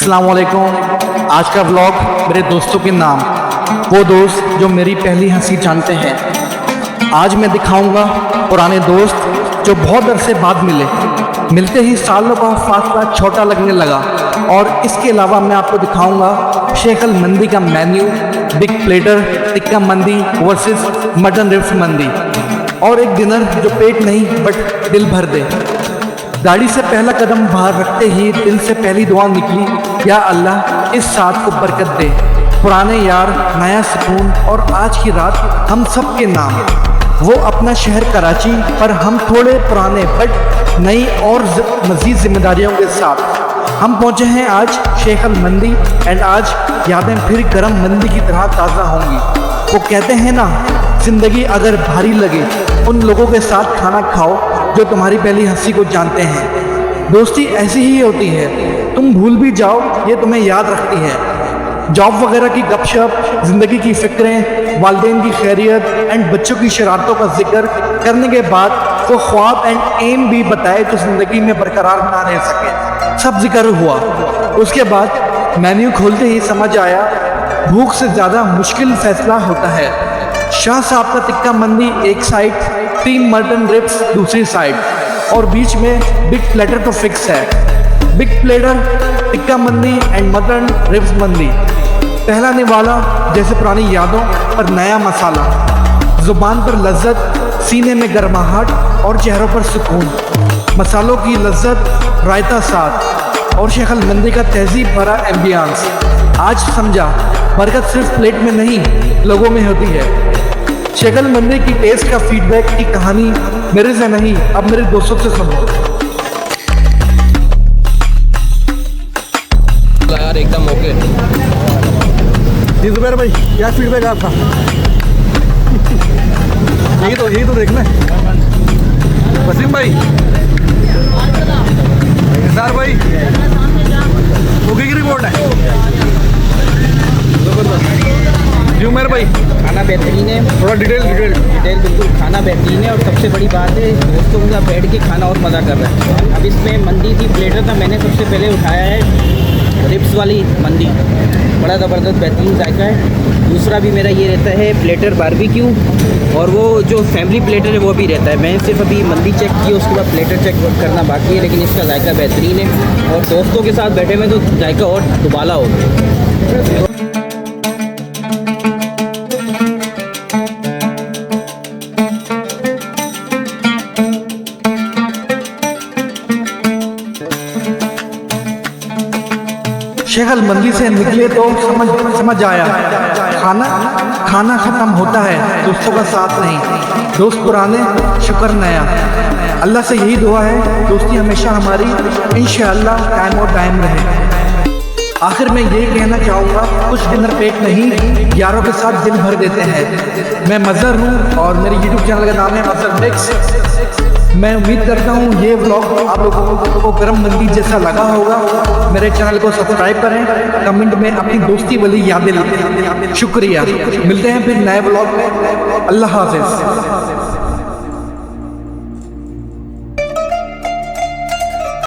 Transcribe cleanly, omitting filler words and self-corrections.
अस्सलाम वालेकुम। आज का व्लॉग मेरे दोस्तों के नाम, वो दोस्त जो मेरी पहली हंसी जानते हैं। आज मैं दिखाऊंगा पुराने दोस्त जो बहुत अरसे बाद मिलते ही सालों का फासला छोटा लगने लगा। और इसके अलावा मैं आपको दिखाऊंगा शेख अल मंदी का मेन्यू, बिग प्लेटर टिक्का मंदी वर्सेस मटन रिब्स मंदी, और एक डिनर जो पेट नहीं बट दिल भर दे। गाड़ी से पहला कदम बाहर रखते ही दिल से पहली दुआ निकली, या अल्लाह इस साथ को बरकत दे। पुराने यार, नया सुकून और आज की रात हम सब के नाम। वो अपना शहर कराची, पर हम थोड़े पुराने बट नई और मज़ीद जिम्मेदारियों के साथ हम पहुँचे हैं आज शेख अल मंदी। एंड आज यादें फिर गरम मंदी की तरह ताज़ा होंगी। वो कहते हैं ना, ज़िंदगी अगर भारी लगे उन लोगों के साथ खाना खाओ जो तुम्हारी पहली हंसी को जानते हैं। दोस्ती ऐसी ही होती है, तुम भूल भी जाओ ये तुम्हें याद रखती है। जॉब वगैरह की गपशप, ज़िंदगी की फ़िक्रें, वालिदैन की खैरियत एंड बच्चों की शरारतों का जिक्र करने के बाद वो ख्वाब एंड एम भी बताए तो ज़िंदगी में बरकरार ना रह सके, सब जिक्र हुआ। उसके बाद मेन्यू खोलते ही समझ आया, भूख से ज़्यादा मुश्किल फैसला होता है। शाह साहब का टिक्का मंदी एक साइड, 3 मटन रिब्स दूसरी साइड, और बीच में बिग प्लेटर तो फिक्स है। बिग प्लेटर टिक्का मंदी एंड मटन रिब्स मंदी, पहला निवाला जैसे पुरानी यादों पर नया मसाला, ज़ुबान पर लज्जत, सीने में गर्माहट और चेहरों पर सुकून। मसालों की लज्जत, रायता साथ और शेख अल मंदी का तहजीब भरा एम्बियंस। आज समझा, बरकत सिर्फ प्लेट में नहीं लोगों में होती है। शेख अल मंदी की टेस्ट का फीडबैक की कहानी मेरे से नहीं, अब मेरे दोस्तों से सुनो। यार एकदम ओके। जी जुबैर भाई, क्या फीडबैक है आपका? यही तो देखना है। वसीम भाई, निसार भाई, ओके की रिपोर्ट है। जी उमर भाई, खाना बेहतरीन है, थोड़ा डिटेल बिल्कुल खाना बेहतरीन है। और सबसे बड़ी बात है, दोस्तों के साथ बैठ के खाना और मज़ा कर रहा है। अब इसमें मंदी थी, प्लेटर था, मैंने सबसे पहले उठाया है रिब्स वाली मंदी, बड़ा ज़बरदस्त बेहतरीन जायका है। दूसरा भी मेरा ये रहता है प्लेटर बारबेक्यू, और वो जो फैमिली प्लेटर है वो भी रहता है। मैं सिर्फ अभी मंदी चेक की, उसके बाद प्लेटर चेक करना बाकी है, लेकिन इसका जायका बेहतरीन है। और दोस्तों के साथ बैठे में तो जायका और दुबाला हो गया। शेख अल मंदी से निकले तो समझ आया, खाना ख़त्म होता है, दोस्तों का साथ नहीं। दोस्त पुराने, शुक्र नया। अल्लाह से यही दुआ है दोस्ती हमेशा हमारी इंशाअल्लाह कायम और दायम रहे। आखिर में यही कहना चाहूँगा, कुछ डिनर पेट नहीं, यारों के साथ दिल भर देते हैं। मैं मज़हर हूँ और मेरे यूट्यूब चैनल का नाम है मज़हर मिक्स। मैं उम्मीद करता हूँ ये व्लॉग आप लोगों को गरम मंदी जैसा लगा होगा। मेरे चैनल को सब्सक्राइब करें, कमेंट में अपनी दोस्ती वाली यादें लिखें। शुक्रिया, मिलते हैं फिर नए व्लॉग में। अल्लाह हाफ़िज़।